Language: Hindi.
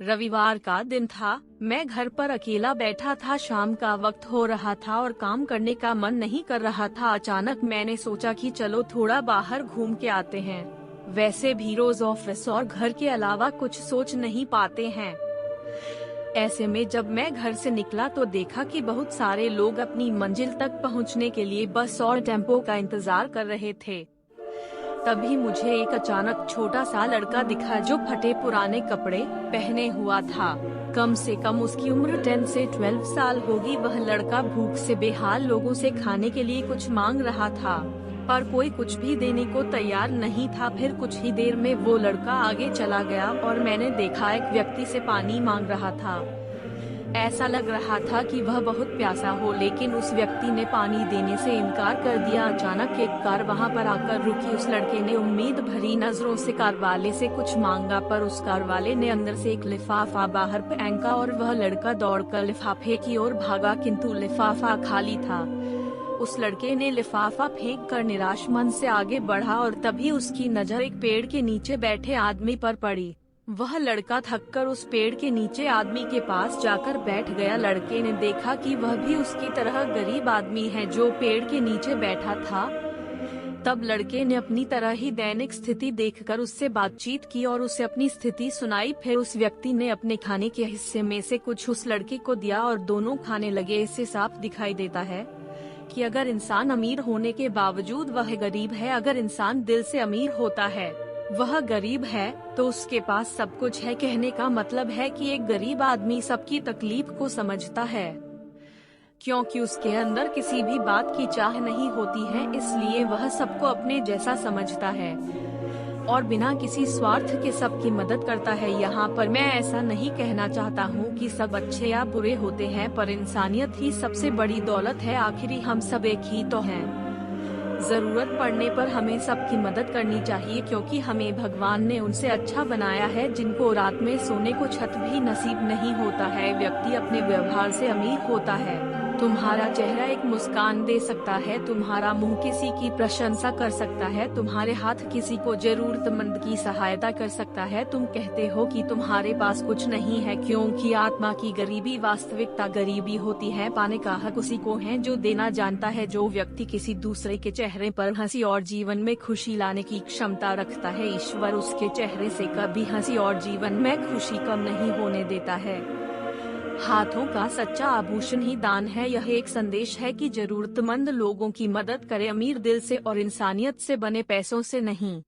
रविवार का दिन था। मैं घर पर अकेला बैठा था। शाम का वक्त हो रहा था और काम करने का मन नहीं कर रहा था। अचानक मैंने सोचा कि चलो थोड़ा बाहर घूम के आते हैं। वैसे भी रोज ऑफिस और घर के अलावा कुछ सोच नहीं पाते हैं। ऐसे में जब मैं घर से निकला तो देखा कि बहुत सारे लोग अपनी मंजिल तक पहुंचने के लिए बस और टेम्पो का इंतजार कर रहे थे। तभी मुझे एक अचानक छोटा सा लड़का दिखा जो फटे पुराने कपड़े पहने हुआ था। कम से कम उसकी उम्र 10 से 12 साल होगी। वह लड़का भूख से बेहाल लोगों से खाने के लिए कुछ मांग रहा था, पर कोई कुछ भी देने को तैयार नहीं था। फिर कुछ ही देर में वो लड़का आगे चला गया और मैंने देखा एक व्यक्ति से पानी मांग रहा था। ऐसा लग रहा था कि वह बहुत प्यासा हो, लेकिन उस व्यक्ति ने पानी देने से इनकार कर दिया। अचानक एक कार वहां पर आकर रुकी। उस लड़के ने उम्मीद भरी नजरों से कार वाले से कुछ मांगा, पर उस कार वाले ने अंदर से एक लिफाफा बाहर फेंका और वह लड़का दौड़कर लिफाफे की ओर भागा, किंतु लिफाफा खाली था। उस लड़के ने लिफाफा फेंक कर निराश मन से आगे बढ़ा और तभी उसकी नजर एक पेड़ के नीचे बैठे आदमी पर पड़ी। वह लड़का थककर उस पेड़ के नीचे आदमी के पास जाकर बैठ गया। लड़के ने देखा कि वह भी उसकी तरह गरीब आदमी है जो पेड़ के नीचे बैठा था। तब लड़के ने अपनी तरह ही दैनिक स्थिति देखकर उससे बातचीत की और उसे अपनी स्थिति सुनाई। फिर उस व्यक्ति ने अपने खाने के हिस्से में से कुछ उस लड़के को दिया और दोनों खाने लगे। इससे साफ दिखाई देता है कि अगर इंसान अमीर होने के बावजूद वह गरीब है, अगर इंसान दिल से अमीर होता है वह गरीब है, तो उसके पास सब कुछ है। कहने का मतलब है कि एक गरीब आदमी सबकी तकलीफ को समझता है, क्योंकि उसके अंदर किसी भी बात की चाह नहीं होती है, इसलिए वह सबको अपने जैसा समझता है और बिना किसी स्वार्थ के सबकी मदद करता है। यहाँ पर मैं ऐसा नहीं कहना चाहता हूँ कि सब अच्छे या बुरे होते हैं, पर इंसानियत ही सबसे बड़ी दौलत है। आखिरी हम सब एक ही तो हैं। जरूरत पड़ने पर हमें सबकी मदद करनी चाहिए, क्योंकि हमें भगवान ने उनसे अच्छा बनाया है जिनको रात में सोने को छत भी नसीब नहीं होता है। व्यक्ति अपने व्यवहार से अमीर होता है। तुम्हारा चेहरा एक मुस्कान दे सकता है, तुम्हारा मुंह किसी की प्रशंसा कर सकता है, तुम्हारे हाथ किसी को जरूरतमंद की सहायता कर सकता है। तुम कहते हो कि तुम्हारे पास कुछ नहीं है, क्योंकि आत्मा की गरीबी वास्तविकता गरीबी होती है। पाने का हक उसी को है जो देना जानता है। जो व्यक्ति किसी दूसरे के चेहरे पर हंसी और जीवन में खुशी लाने की क्षमता रखता है, ईश्वर उसके चेहरे से कभी हंसी और जीवन में खुशी कम नहीं होने देता है। हाथों का सच्चा आभूषण ही दान है। यह एक संदेश है कि जरूरतमंद लोगों की मदद करें, अमीर दिल से और इंसानियत से बने पैसों से नहीं।